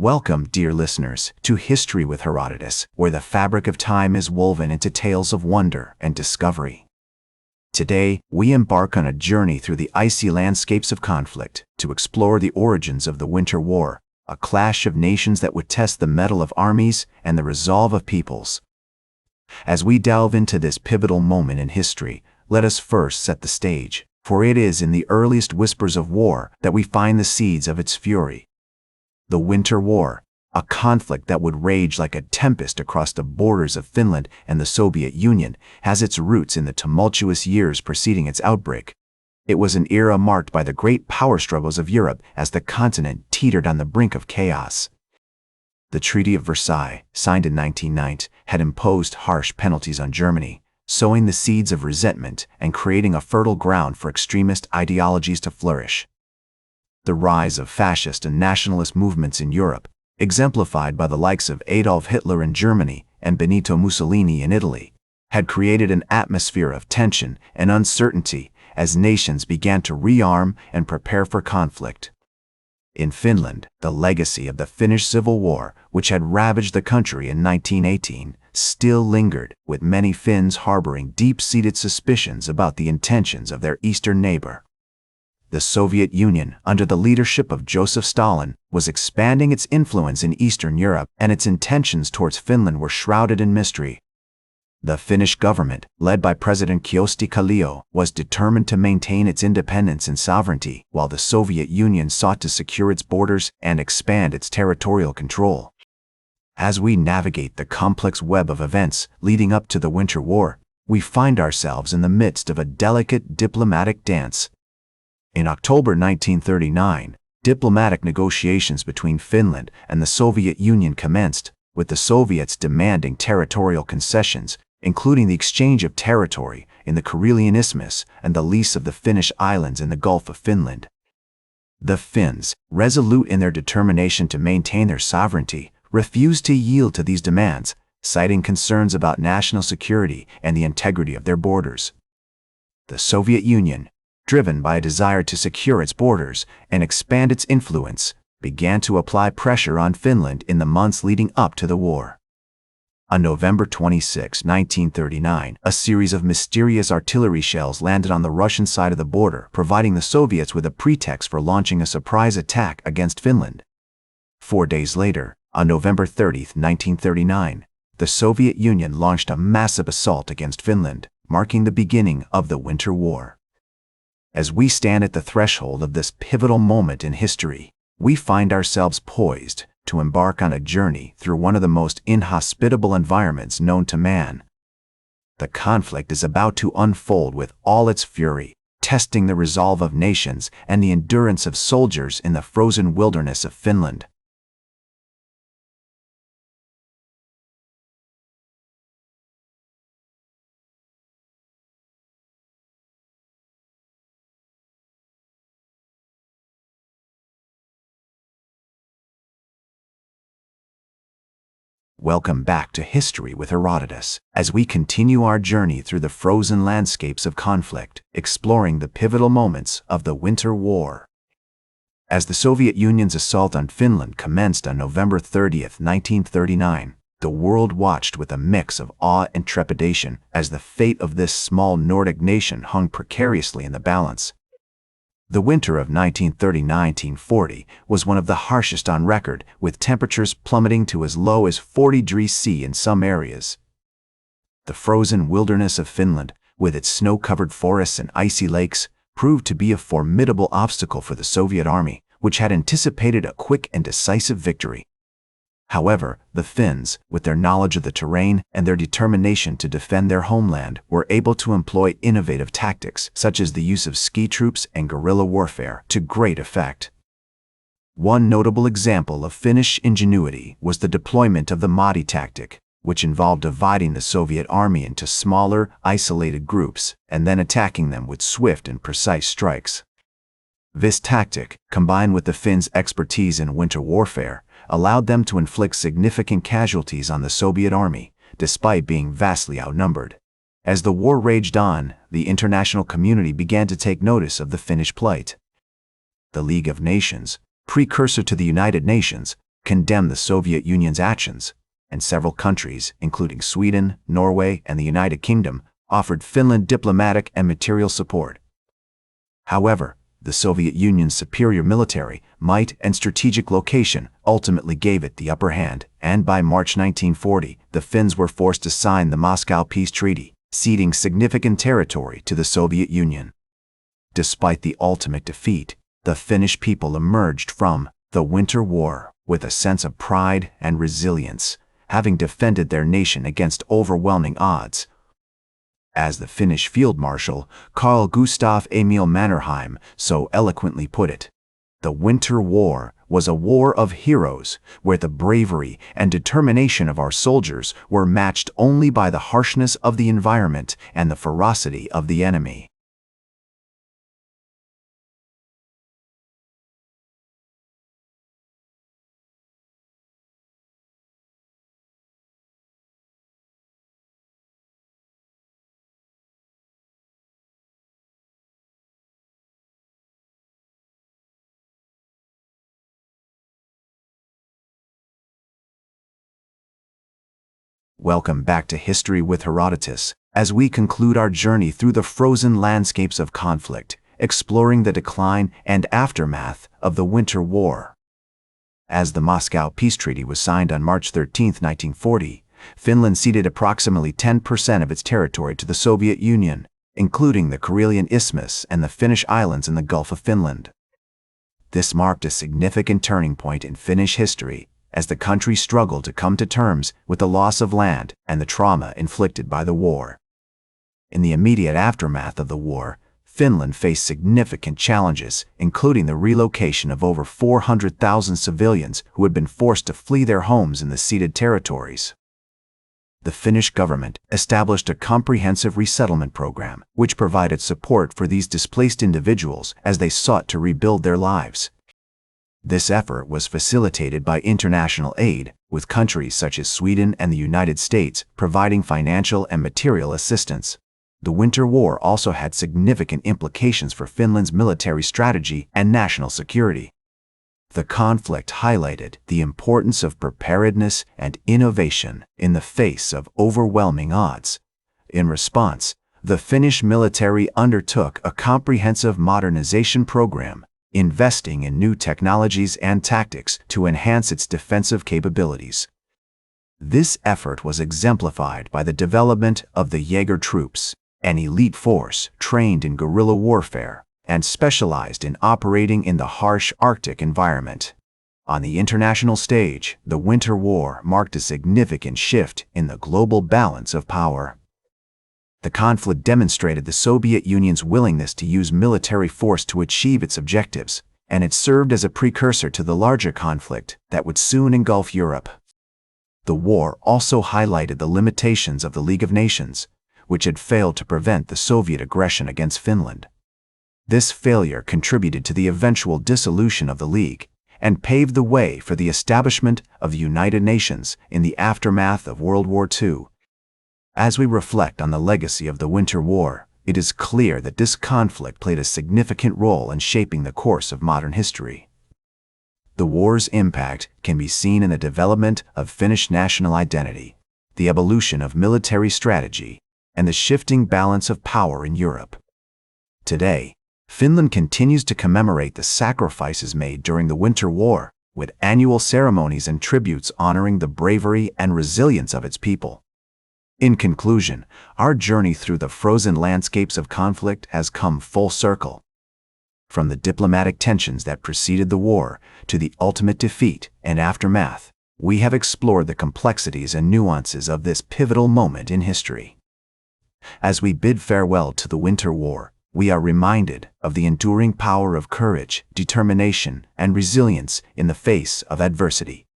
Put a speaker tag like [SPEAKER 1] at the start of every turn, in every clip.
[SPEAKER 1] Welcome, dear listeners, to History with Herodotus, where the fabric of time is woven into tales of wonder and discovery. Today, we embark on a journey through the icy landscapes of conflict to explore the origins of the Winter War, a clash of nations that would test the mettle of armies and the resolve of peoples. As we delve into this pivotal moment in history, let us first set the stage, for it is in the earliest whispers of war that we find the seeds of its fury. The Winter War, a conflict that would rage like a tempest across the borders of Finland and the Soviet Union, has its roots in the tumultuous years preceding its outbreak. It was an era marked by the great power struggles of Europe as the continent teetered on the brink of chaos. The Treaty of Versailles, signed in 1990, had imposed harsh penalties on Germany, sowing the seeds of resentment and creating a fertile ground for extremist ideologies to flourish. The rise of fascist and nationalist movements in Europe, exemplified by the likes of Adolf Hitler in Germany and Benito Mussolini in Italy, had created an atmosphere of tension and uncertainty as nations began to rearm and prepare for conflict. In Finland, the legacy of the Finnish Civil War, which had ravaged the country in 1918, still lingered, with many Finns harboring deep-seated suspicions about the intentions of their eastern neighbor. The Soviet Union, under the leadership of Joseph Stalin, was expanding its influence in Eastern Europe, and its intentions towards Finland were shrouded in mystery. The Finnish government, led by President Kyösti Kallio, was determined to maintain its independence and sovereignty, while the Soviet Union sought to secure its borders and expand its territorial control. As we navigate the complex web of events leading up to the Winter War, we find ourselves in the midst of a delicate diplomatic dance. In October 1939, diplomatic negotiations between Finland and the Soviet Union commenced, with the Soviets demanding territorial concessions, including the exchange of territory in the Karelian Isthmus and the lease of the Finnish islands in the Gulf of Finland. The Finns, resolute in their determination to maintain their sovereignty, refused to yield to these demands, citing concerns about national security and the integrity of their borders. The Soviet Union, driven by a desire to secure its borders and expand its influence, began to apply pressure on Finland in the months leading up to the war. On November 26, 1939, a series of mysterious artillery shells landed on the Russian side of the border, providing the Soviets with a pretext for launching a surprise attack against Finland. 4 days later, on November 30, 1939, the Soviet Union launched a massive assault against Finland, marking the beginning of the Winter War. As we stand at the threshold of this pivotal moment in history, we find ourselves poised to embark on a journey through one of the most inhospitable environments known to man. The conflict is about to unfold with all its fury, testing the resolve of nations and the endurance of soldiers in the frozen wilderness of Finland. Welcome back to History with Herodotus, as we continue our journey through the frozen landscapes of conflict, exploring the pivotal moments of the Winter War. As the Soviet Union's assault on Finland commenced on November 30, 1939, the world watched with a mix of awe and trepidation as the fate of this small Nordic nation hung precariously in the balance. The winter of 1939–1940 was one of the harshest on record, with temperatures plummeting to as low as 40 degrees C in some areas. The frozen wilderness of Finland, with its snow-covered forests and icy lakes, proved to be a formidable obstacle for the Soviet army, which had anticipated a quick and decisive victory. However, the Finns, with their knowledge of the terrain and their determination to defend their homeland, were able to employ innovative tactics, such as the use of ski troops and guerrilla warfare, to great effect. One notable example of Finnish ingenuity was the deployment of the Mahti tactic, which involved dividing the Soviet army into smaller, isolated groups and then attacking them with swift and precise strikes. This tactic, combined with the Finns' expertise in winter warfare, allowed them to inflict significant casualties on the Soviet army, despite being vastly outnumbered. As the war raged on, the international community began to take notice of the Finnish plight. The League of Nations, precursor to the United Nations, condemned the Soviet Union's actions, and several countries, including Sweden, Norway, and the United Kingdom, offered Finland diplomatic and material support. However, the Soviet Union's superior military might and strategic location ultimately gave it the upper hand, and by March 1940, the Finns were forced to sign the Moscow Peace Treaty, ceding significant territory to the Soviet Union. Despite the ultimate defeat, the Finnish people emerged from the Winter War with a sense of pride and resilience, having defended their nation against overwhelming odds. As the Finnish Field Marshal Carl Gustaf Emil Mannerheim so eloquently put it, the Winter War was a war of heroes, where the bravery and determination of our soldiers were matched only by the harshness of the environment and the ferocity of the enemy. Welcome back to History with Herodotus, as we conclude our journey through the frozen landscapes of conflict, exploring the decline and aftermath of the Winter War. As the Moscow Peace Treaty was signed on March 13, 1940, Finland ceded approximately 10% of its territory to the Soviet Union, including the Karelian Isthmus and the Finnish islands in the Gulf of Finland. This marked a significant turning point in Finnish history, as the country struggled to come to terms with the loss of land and the trauma inflicted by the war. In the immediate aftermath of the war, Finland faced significant challenges, including the relocation of over 400,000 civilians who had been forced to flee their homes in the ceded territories. The Finnish government established a comprehensive resettlement program, which provided support for these displaced individuals as they sought to rebuild their lives. This effort was facilitated by international aid, with countries such as Sweden and the United States providing financial and material assistance. The Winter War also had significant implications for Finland's military strategy and national security. The conflict highlighted the importance of preparedness and innovation in the face of overwhelming odds. In response, the Finnish military undertook a comprehensive modernization program, investing in new technologies and tactics to enhance its defensive capabilities. This effort was exemplified by the development of the Jaeger troops, an elite force trained in guerrilla warfare and specialized in operating in the harsh Arctic environment. On the international stage, the Winter War marked a significant shift in the global balance of power. The conflict demonstrated the Soviet Union's willingness to use military force to achieve its objectives, and it served as a precursor to the larger conflict that would soon engulf Europe. The war also highlighted the limitations of the League of Nations, which had failed to prevent the Soviet aggression against Finland. This failure contributed to the eventual dissolution of the League and paved the way for the establishment of the United Nations in the aftermath of World War II. As we reflect on the legacy of the Winter War, it is clear that this conflict played a significant role in shaping the course of modern history. The war's impact can be seen in the development of Finnish national identity, the evolution of military strategy, and the shifting balance of power in Europe. Today, Finland continues to commemorate the sacrifices made during the Winter War, with annual ceremonies and tributes honoring the bravery and resilience of its people. In conclusion, our journey through the frozen landscapes of conflict has come full circle. From the diplomatic tensions that preceded the war to the ultimate defeat and aftermath, we have explored the complexities and nuances of this pivotal moment in history. As we bid farewell to the Winter War, we are reminded of the enduring power of courage, determination, and resilience in the face of adversity.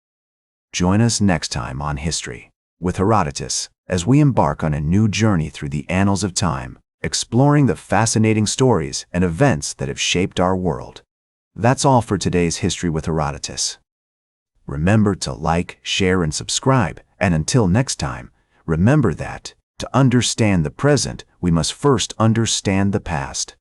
[SPEAKER 1] Join us next time on History with Herodotus, as we embark on a new journey through the annals of time, exploring the fascinating stories and events that have shaped our world. That's all for today's History with Herodotus. Remember to like, share, and subscribe, and until next time, remember that, to understand the present, we must first understand the past.